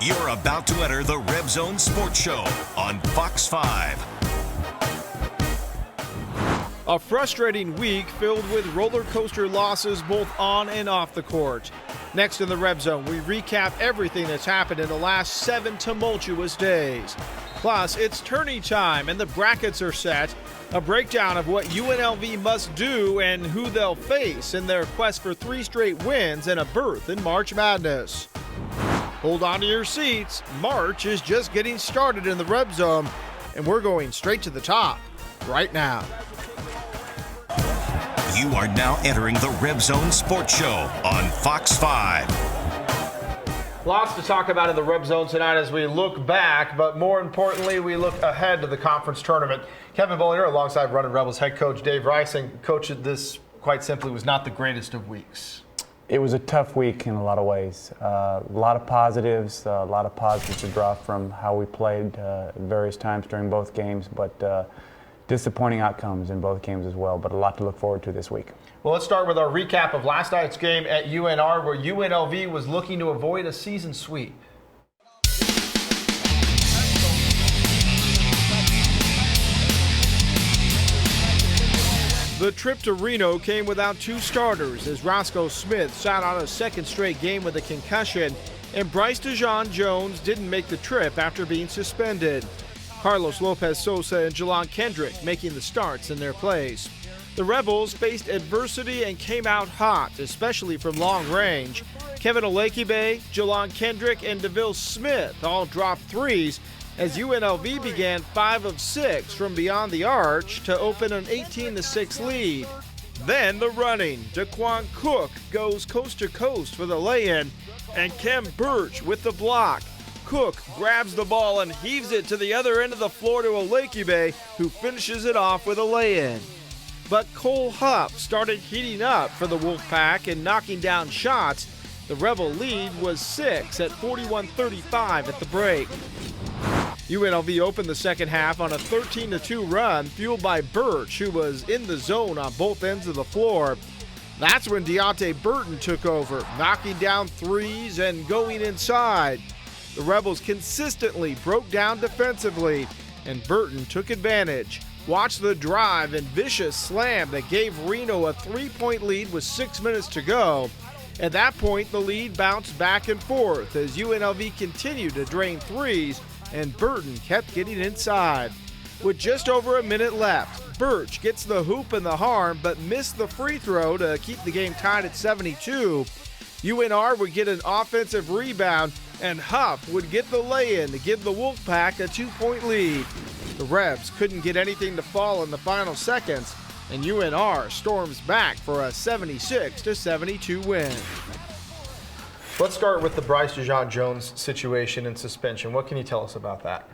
You're about to enter the Reb Zone Sports Show on Fox 5. A frustrating week filled with roller coaster losses both on and off the court. Next in the Reb Zone, we recap everything that's happened in the last 7 tumultuous days. Plus, it's tourney time and the brackets are set. A breakdown of what UNLV must do and who they'll face in their quest for 3 straight wins and a berth in March Madness. Hold on to your seats. March is just getting started in the Reb Zone, and we're going straight to the top right now. You are now entering the Reb Zone Sports Show on Fox 5. Lots to talk about in the Reb Zone tonight as we look back, but more importantly, we look ahead to the conference tournament. Kevin Bollinger alongside Running Rebels head coach Dave Rising. Coach, this quite simply was not the greatest of weeks. It was a tough week in a lot of ways. A lot of positives to draw from how we played at various times during both games, but disappointing outcomes in both games as well, but a lot to look forward to this week. Well, let's start with our recap of last night's game at UNR, where UNLV was looking to avoid a season sweep. The trip to Reno came without 2 starters as Roscoe Smith sat on a second straight game with a concussion, and Bryce DeJean-Jones didn't make the trip after being suspended. Carlos Lopez-Sosa and Jelon Kendrick making the starts in their place. The Rebels faced adversity and came out hot, especially from long range. Kevin Olakibe, Jelon Kendrick, and DeVille Smith all dropped threes as UNLV began 5 of 6 from beyond the arch to open an 18-6 lead. Then the running. Daquan Cook goes coast to coast for the lay-in, and Kem Birch with the block. Cook grabs the ball and heaves it to the other end of the floor to Olakibe, who finishes it off with a lay-in. But Cole Huff started heating up for the Wolfpack and knocking down shots. The Rebel lead was 6 at 41-35 at the break. UNLV opened the second half on a 13-2 run, fueled by Birch, who was in the zone on both ends of the floor. That's when Deontay Burton took over, knocking down threes and going inside. The Rebels consistently broke down defensively, and Burton took advantage. Watch the drive and vicious slam that gave Reno a 3-point lead with 6 minutes to go. At that point, the lead bounced back and forth as UNLV continued to drain threes, and Burton kept getting inside. With just over a minute left, Birch gets the hoop and the harm, but missed the free throw to keep the game tied at 72. UNR would get an offensive rebound, and Huff would get the lay-in to give the Wolfpack a 2-point lead. The Rebs couldn't get anything to fall in the final seconds, and UNR storms back for a 76-72 win. Let's start with the Bryce DeJean-Jones situation and suspension. What can you tell us about that?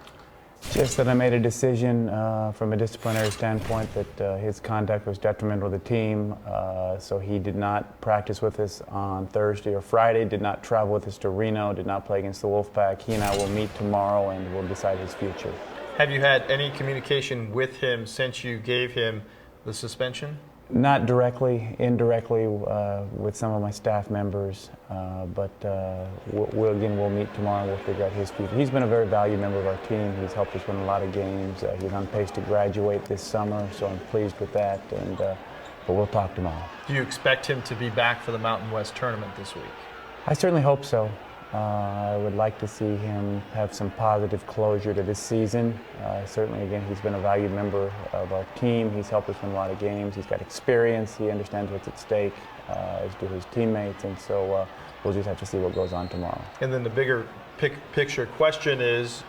Just that I made a decision from a disciplinary standpoint that his conduct was detrimental to the team, so he did not practice with us on Thursday or Friday, did not travel with us to Reno, did not play against the Wolfpack. He and I will meet tomorrow and we'll decide his future. Have you had any communication with him since you gave him the suspension? Not directly, indirectly with some of my staff members, but we'll meet tomorrow and we'll figure out his future. He's been a very valued member of our team. He's helped us win a lot of games. He's on pace to graduate this summer, so I'm pleased with that, but we'll talk tomorrow. Do you expect him to be back for the Mountain West tournament this week? I certainly hope so. I would like to see him have some positive closure to this season. Certainly, again, he's been a valued member of our team. He's helped us win a lot of games. He's got experience. He understands what's at stake, as do his teammates. And so we'll just have to see what goes on tomorrow. And then the bigger picture question is,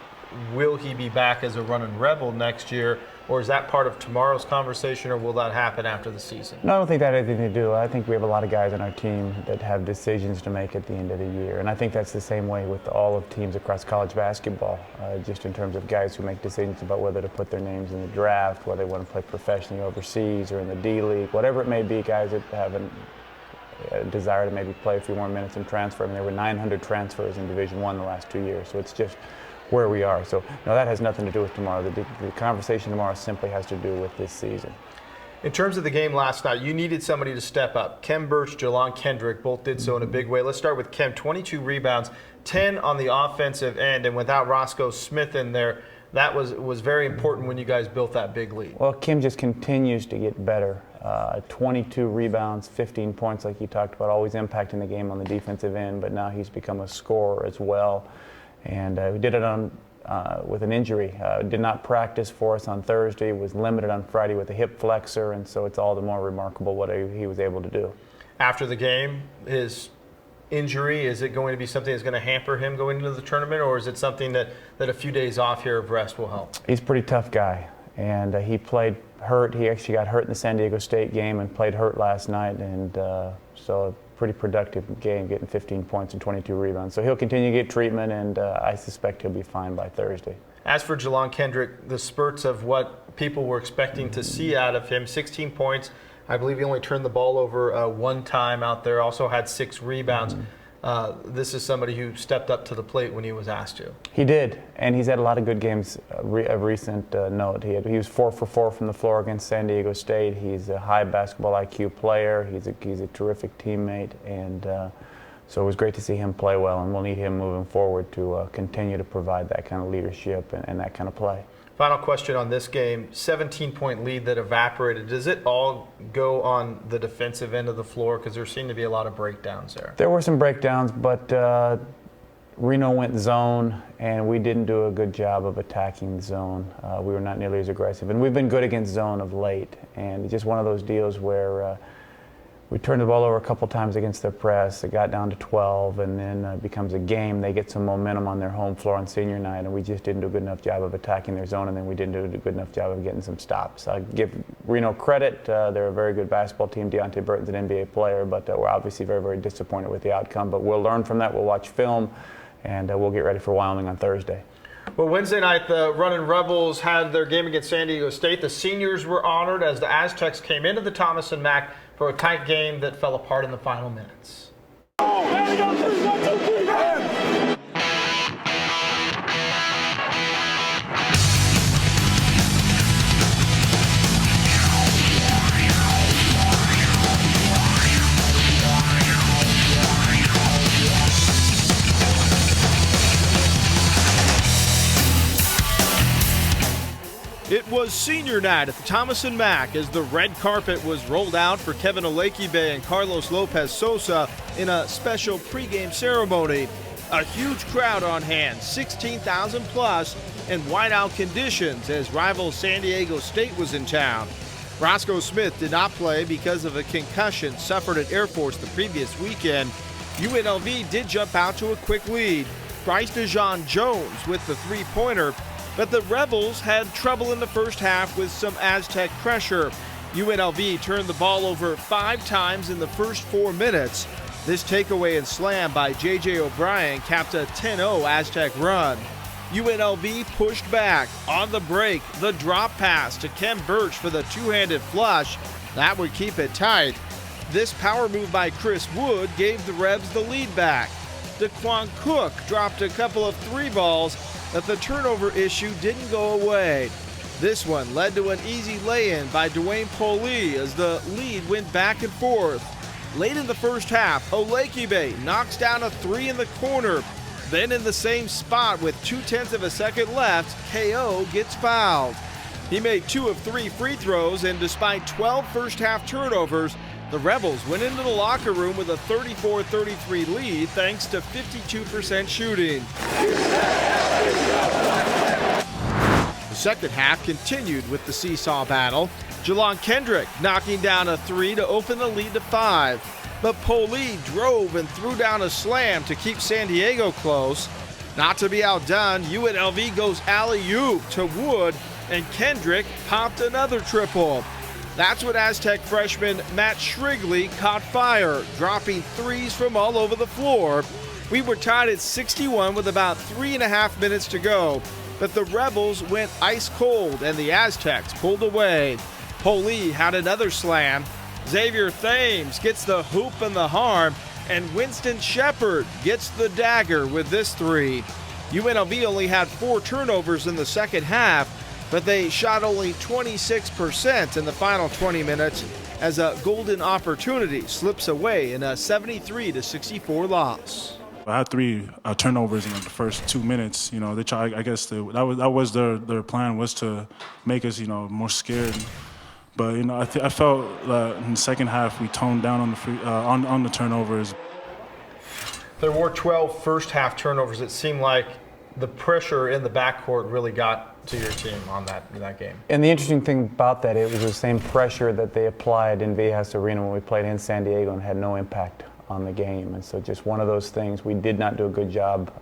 will he be back as a running Rebel next year? Or is that part of tomorrow's conversation, or will that happen after the season? No, I don't think that has anything to do. I think we have a lot of guys on our team that have decisions to make at the end of the year. And I think that's the same way with all of teams across college basketball, just in terms of guys who make decisions about whether to put their names in the draft, whether they want to play professionally overseas or in the D-League, whatever it may be, guys that have a desire to maybe play a few more minutes and transfer. I mean, there were 900 transfers in Division I the last 2 years, so it's just where we are. So no, that has nothing to do with tomorrow. The conversation tomorrow simply has to do with this season. In terms of the game last night, you needed somebody to step up. Kem Birch, Jelon Kendrick both did so in a big way. Let's start with Kem, 22 rebounds, 10 on the offensive end, and without Roscoe Smith in there, that was very important when you guys built that big lead. Well, Kim just continues to get better. 22 rebounds, 15 points, like you talked about, always impacting the game on the defensive end, but now he's become a scorer as well. And we did it on with an injury. Did not practice for us on Thursday, was limited on Friday with a hip flexor, and so it's all the more remarkable what he was able to do. After the game, his injury, is it going to be something that's going to hamper him going into the tournament, or is it something that a few days off here of rest will help? He's a pretty tough guy, and he played hurt. He actually got hurt in the San Diego State game and played hurt last night, and so pretty productive game, getting 15 points and 22 rebounds. So he'll continue to get treatment, and I suspect he'll be fine by Thursday. As for Jelon Kendrick, the spurts of what people were expecting to see out of him, 16 points. I believe he only turned the ball over one time out there, also had 6 rebounds. This is somebody who stepped up to the plate when he was asked to. He did, and he's had a lot of good games of recent note. He was 4 for 4 from the floor against San Diego State. He's a high basketball IQ player. He's a terrific teammate, and so it was great to see him play well, and we'll need him moving forward to continue to provide that kind of leadership and that kind of play. Final question on this game, 17-point lead that evaporated. Does it all go on the defensive end of the floor? Because there seemed to be a lot of breakdowns there. There were some breakdowns, but Reno went zone, and we didn't do a good job of attacking the zone. We were not nearly as aggressive. And we've been good against zone of late. And it's just one of those deals where we turned the ball over a couple times against their press. It got down to 12, and then it becomes a game. They get some momentum on their home floor on senior night, and we just didn't do a good enough job of attacking their zone, and then we didn't do a good enough job of getting some stops. I give Reno credit. They're a very good basketball team. Deontay Burton's an NBA player, but we're obviously very, very disappointed with the outcome. But we'll learn from that. We'll watch film, and we'll get ready for Wyoming on Thursday. Well, Wednesday night, the Runnin' Rebels had their game against San Diego State. The seniors were honored as the Aztecs came into the Thomas and Mack for a tight game that fell apart in the final minutes. It was senior night at the Thomas and Mack as the red carpet was rolled out for Kevin Olakibe and Carlos Lopez Sosa in a special pregame ceremony. A huge crowd on hand, 16,000 plus, and whiteout conditions as rival San Diego State was in town. Roscoe Smith did not play because of a concussion suffered at Air Force the previous weekend. UNLV did jump out to a quick lead. Bryce DeJean Jones with the three-pointer, but the Rebels had trouble in the first half with some Aztec pressure. UNLV turned the ball over 5 times in the first 4 minutes. This takeaway and slam by J.J. O'Brien capped a 10-0 Aztec run. UNLV pushed back. On the break, the drop pass to Kem Birch for the two-handed flush. That would keep it tight. This power move by Chris Wood gave the Rebs the lead back. DeQuan Cook dropped a couple of 3 balls, but the turnover issue didn't go away. This one led to an easy lay-in by Dwayne Polee as the lead went back and forth. Late in the first half, Olakibe knocks down a 3 in the corner. Then in the same spot with 0.2 of a second left, KO gets fouled. He made 2 of 3 free throws, and despite 12 first-half turnovers, the Rebels went into the locker room with a 34-33 lead thanks to 52% shooting. The second half continued with the seesaw battle. Jelon Kendrick knocking down a 3 to open the lead to 5. But Polee drove and threw down a slam to keep San Diego close. Not to be outdone, UNLV goes alley-oop to Wood, and Kendrick popped another triple. That's when Aztec freshman Matt Shrigley caught fire, dropping 3s from all over the floor. We were tied at 61 with about 3.5 minutes to go, but the Rebels went ice cold and the Aztecs pulled away. Polee had another slam. Xavier Thames gets the hoop and the harm, and Winston Shepard gets the dagger with this 3. UNLV only had 4 turnovers in the second half, but they shot only 26% in the final 20 minutes as a golden opportunity slips away in a 73-64 loss. I had 3 turnovers in the first 2 minutes. You know, they try. I guess that was their plan, was to make us, more scared. But I felt in the second half we toned down on the on the turnovers. There were 12 first half turnovers. It seemed like the pressure in the backcourt really got to your team on that game. And the interesting thing about that, it was the same pressure that they applied in Viejas Arena when we played in San Diego and had no impact on the game. And so just one of those things, we did not do a good job,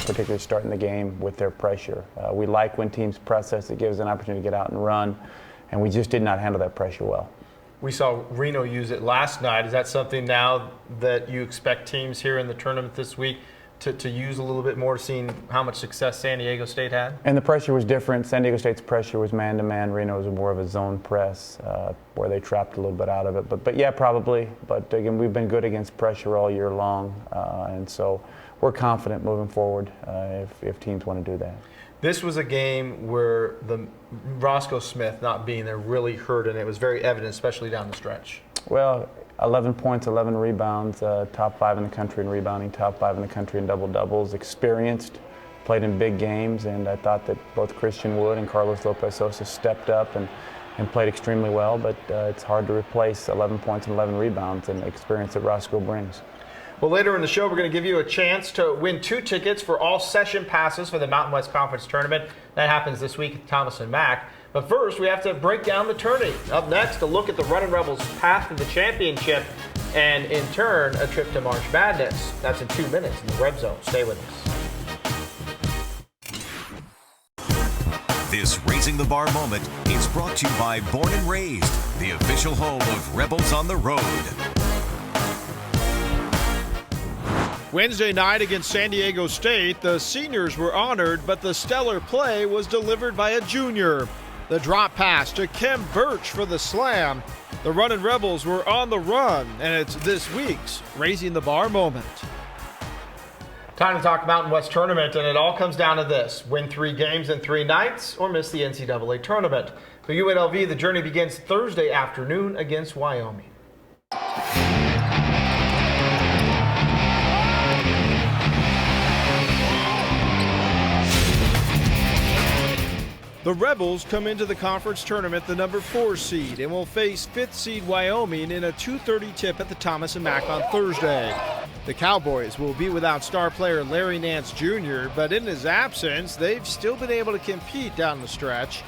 particularly starting the game with their pressure. We like when teams press us. It gives us an opportunity to get out and run, and we just did not handle that pressure well. We saw Reno use it last night. Is that something now that you expect teams here in the tournament this week to use a little bit more, seeing how much success San Diego State had? And the pressure was different. San Diego State's pressure was man-to-man. Reno was more of a zone press where they trapped a little bit out of it. But yeah, probably. But again, we've been good against pressure all year long. And so we're confident moving forward if teams want to do that. This was a game where the Roscoe Smith not being there really hurt, and it was very evident, especially down the stretch. Well, 11 points, 11 rebounds, top 5 in the country in rebounding, top 5 in the country in double-doubles, experienced, played in big games, and I thought that both Christian Wood and Carlos Lopez Sosa stepped up and played extremely well, but it's hard to replace 11 points and 11 rebounds and the experience that Roscoe brings. Well, later in the show, we're going to give you a chance to win 2 tickets for all session passes for the Mountain West Conference Tournament. That happens this week at Thomas & Mack. But first, we have to break down the tourney. Up next, a look at the Runnin' Rebels' path to the championship, and in turn, a trip to March Madness. That's in 2 minutes in the Reb Zone. Stay with us. This Raising the Bar moment is brought to you by Born and Raised, the official home of Rebels on the Road. Wednesday night against San Diego State, the seniors were honored, but the stellar play was delivered by a junior. The drop pass to Kem Birch for the slam. The Runnin' Rebels were on the run, and it's this week's Raising the Bar moment. Time to talk Mountain West Tournament, and it all comes down to this: win 3 games in 3 nights or miss the NCAA tournament. For UNLV, the journey begins Thursday afternoon against Wyoming. The Rebels come into the conference tournament the number 4 seed and will face 5th seed Wyoming in a 2:30 tip at the Thomas & Mack on Thursday. The Cowboys will be without star player Larry Nance Jr., but in his absence, they've still been able to compete down the stretch.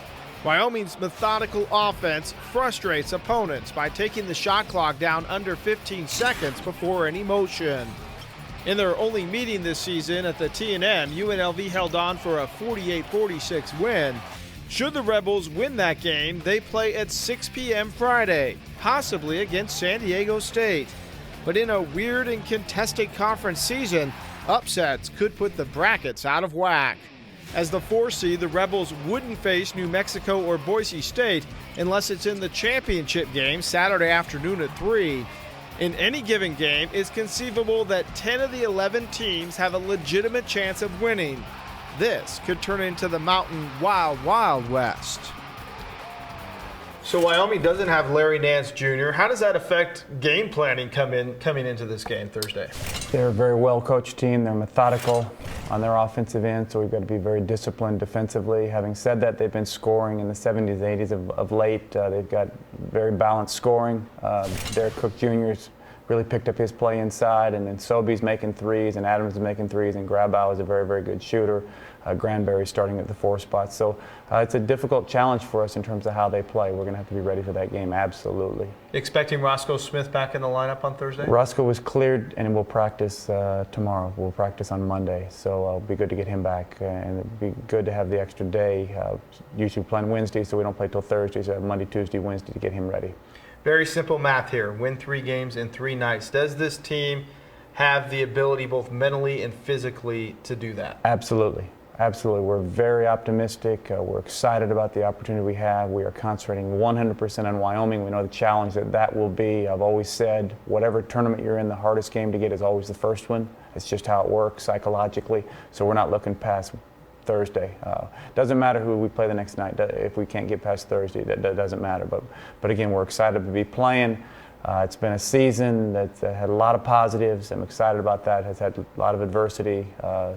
Wyoming's methodical offense frustrates opponents by taking the shot clock down under 15 seconds before any motion. In their only meeting this season at the T&M, UNLV held on for a 48-46 win. Should the Rebels win that game, they play at 6 p.m. Friday, possibly against San Diego State. But in a weird and contested conference season, upsets could put the brackets out of whack. As the 4 seed, the Rebels wouldn't face New Mexico or Boise State unless it's in the championship game Saturday afternoon at 3. In any given game, it's conceivable that 10 of the 11 teams have a legitimate chance of winning. This could turn into the Mountain Wild Wild West. So Wyoming doesn't have Larry Nance Jr. How does that affect game planning coming into this game Thursday? They're a very well-coached team. They're methodical on their offensive end, so we've got to be very disciplined defensively. Having said that, they've been scoring in the 70s, 80s of late. They've got very balanced scoring. Derek Cook Jr. has really picked up his play inside, and then Sobey's making threes, and Adams is making threes, and Grabow is a very, very good shooter. Granberry starting at the 4 spot. So it's a difficult challenge for us in terms of how they play. We're going to have to be ready for that game, absolutely. Expecting Roscoe Smith back in the lineup on Thursday? Roscoe was cleared, and we'll practice tomorrow. We'll practice on Monday, so it'll be good to get him back, and it'd be good to have the extra day. Usually we play on Wednesday, so we don't play till Thursday, so we have Monday, Tuesday, Wednesday to get him ready. Very simple math here. Win 3 games in 3 nights. Does this team have the ability both mentally and physically to do that? Absolutely. Absolutely. We're very optimistic. We're excited about the opportunity we have. We are concentrating 100% on Wyoming. We know the challenge that will be. I've always said, whatever tournament you're in, the hardest game to get is always the first one. It's just how it works psychologically. So we're not looking past Thursday. Doesn't matter who we play the next night. If we can't get past Thursday, that doesn't matter. But again, we're excited to be playing. It's been a season that's had a lot of positives. I'm excited about that. Has had a lot of adversity,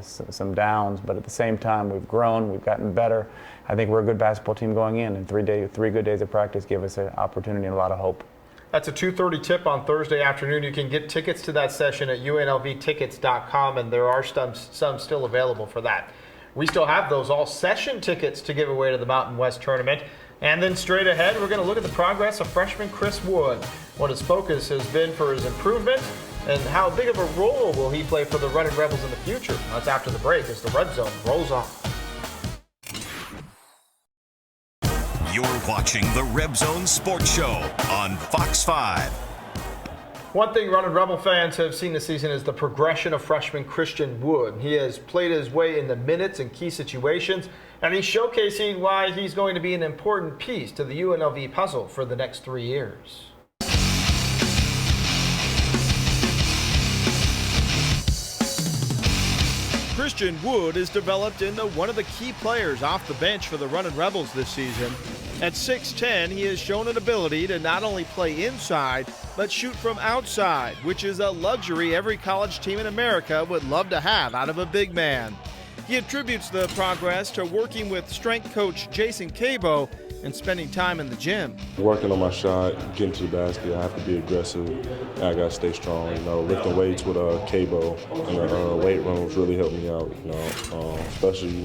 some downs, but at the same time, we've grown, we've gotten better. I think we're a good basketball team going in, and 3 good days of practice give us an opportunity and a lot of hope. That's a 2:30 tip on Thursday afternoon. You can get tickets to that session at unlvtickets.com, and there are some still available for that. We still have those all-session tickets to give away to the Mountain West Tournament. And then straight ahead, we're going to look at the progress of freshman Chris Wood, what his focus has been for his improvement, and how big of a role will he play for the Running Rebels in the future. That's after the break as the Red Zone rolls on. You're watching the Reb Zone Sports Show on Fox 5. One thing Running Rebel fans have seen this season is the progression of freshman Christian Wood. He has played his way in the minutes in key situations, and he's showcasing why he's going to be an important piece to the UNLV puzzle for the next 3 years. Christian Wood is developed into one of the key players off the bench for the Running Rebels this season. At 6'10", he has shown an ability to not only play inside, but shoot from outside, which is a luxury every college team in America would love to have out of a big man. He attributes the progress to working with strength coach Jason Cabo and spending time in the gym. Working on my shot, getting to the basket, I have to be aggressive, and I got to stay strong. Lifting weights with Cabo in the weight rooms really helped me out. Especially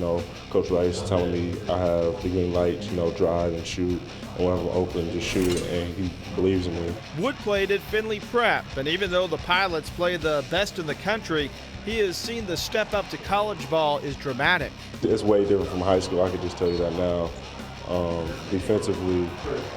Coach Rice telling me I have the green light, drive and shoot, and when I'm open, just shoot, and he believes in me. Wood played at Findlay Prep, and even though the Pilots play the best in the country, he has seen the step up to college ball is dramatic. It's way different from high school. I can just tell you that now. Defensively,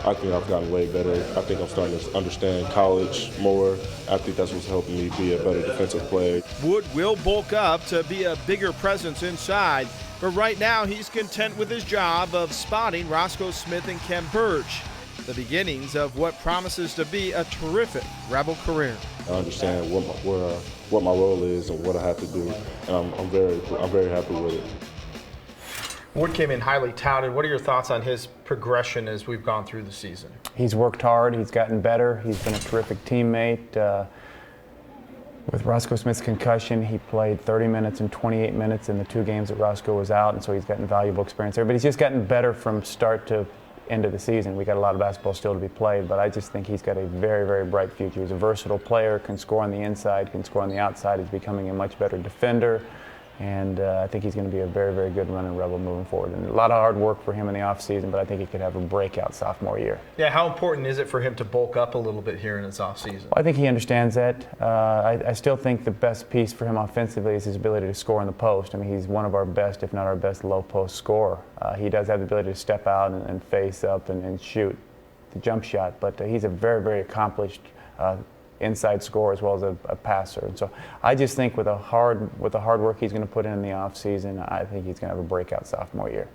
I think I've gotten way better. I think I'm starting to understand college more. I think that's what's helping me be a better defensive player. Wood will bulk up to be a bigger presence inside, but right now he's content with his job of spotting Roscoe Smith and Kem Birch, the beginnings of what promises to be a terrific Rebel career. I understand what my role is and what I have to do, and I'm very happy with it. Wood came in highly touted. What are your thoughts on his progression as we've gone through the season? He's worked hard. He's gotten better. He's been a terrific teammate. With Roscoe Smith's concussion, he played 30 minutes and 28 minutes in the 2 games that Roscoe was out, and so he's gotten valuable experience there. But he's just gotten better from start to end of the season. We got a lot of basketball still to be played, but I just think he's got a very, very bright future. He's a versatile player, can score on the inside, can score on the outside. He's becoming a much better defender. And I think he's going to be a very, very good Running Rebel moving forward. And a lot of hard work for him in the offseason, but I think he could have a breakout sophomore year. Yeah, how important is it for him to bulk up a little bit here in his offseason? Well, I think he understands that. I still think the best piece for him offensively is his ability to score in the post. I mean, he's one of our best, if not our best, low post scorer. He does have the ability to step out and face up and shoot the jump shot, but he's a very, very accomplished inside scorer as well as a passer. And so I just think with the hard work he's going to put in the offseason, I think he's going to have a breakout sophomore year.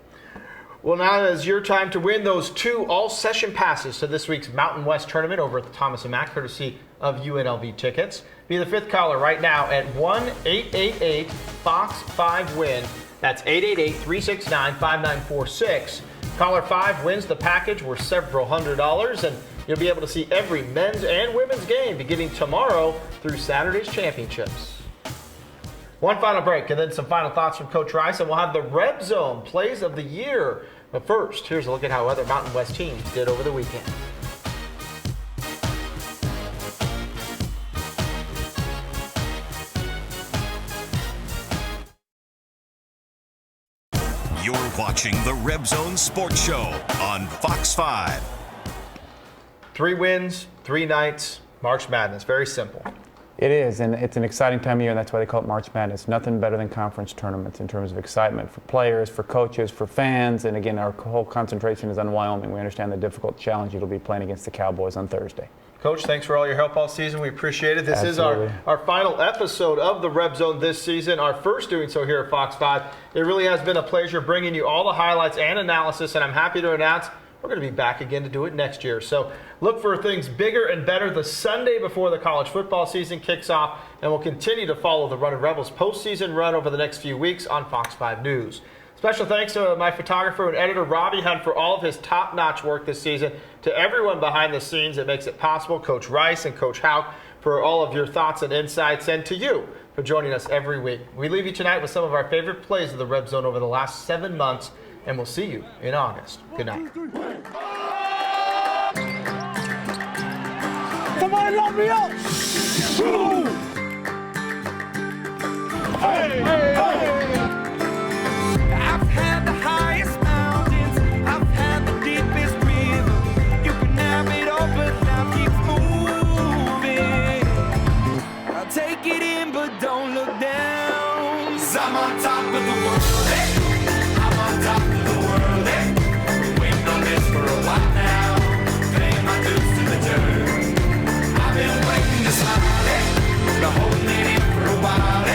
Well, now is your time to win those 2 all-session passes to this week's Mountain West Tournament over at the Thomas & Mack, courtesy of UNLV Tickets. Be the 5th caller right now at 1-888-FOX-5-WIN. That's 888-369-5946. Caller 5 wins the package worth several $100s, and you'll be able to see every men's and women's game beginning tomorrow through Saturday's championships. One final break and then some final thoughts from Coach Rice, and we'll have the Reb Zone Plays of the Year. But first, here's a look at how other Mountain West teams did over the weekend. You're watching the Reb Zone Sports Show on Fox 5. 3 wins, 3 nights, March Madness. Very simple. It is, and it's an exciting time of year, and that's why they call it March Madness. Nothing better than conference tournaments in terms of excitement for players, for coaches, for fans, and again, our whole concentration is on Wyoming. We understand the difficult challenge it'll be playing against the Cowboys on Thursday. Coach, thanks for all your help all season. We appreciate it. This Absolutely. is our final episode of the Reb Zone this season, our first doing so here at Fox 5. It really has been a pleasure bringing you all the highlights and analysis, and I'm happy to announce we're going to be back again to do it next year. So look for things bigger and better the Sunday before the college football season kicks off, and we'll continue to follow the Running Rebels postseason run over the next few weeks on Fox 5 News. Special thanks to my photographer and editor, Robbie Hunt, for all of his top-notch work this season. To everyone behind the scenes that makes it possible, Coach Rice and Coach Houck, for all of your thoughts and insights, and to you for joining us every week. We leave you tonight with some of our favorite plays of the Reb Zone over the last 7 months, and we'll see you in August. Good night. Somebody lock me up! Hey, hey, hey! I've had the highest mountains, I've had the deepest river. You can have it all, but now keep moving. I'll take it in, but don't look down. 'Cause I'm on top of the world, eh? I'm on top of the world, eh? Been waiting on this for a while now. Paying my dues to the dirt. I've been waiting to slide, eh? Been holding it in for a while, eh?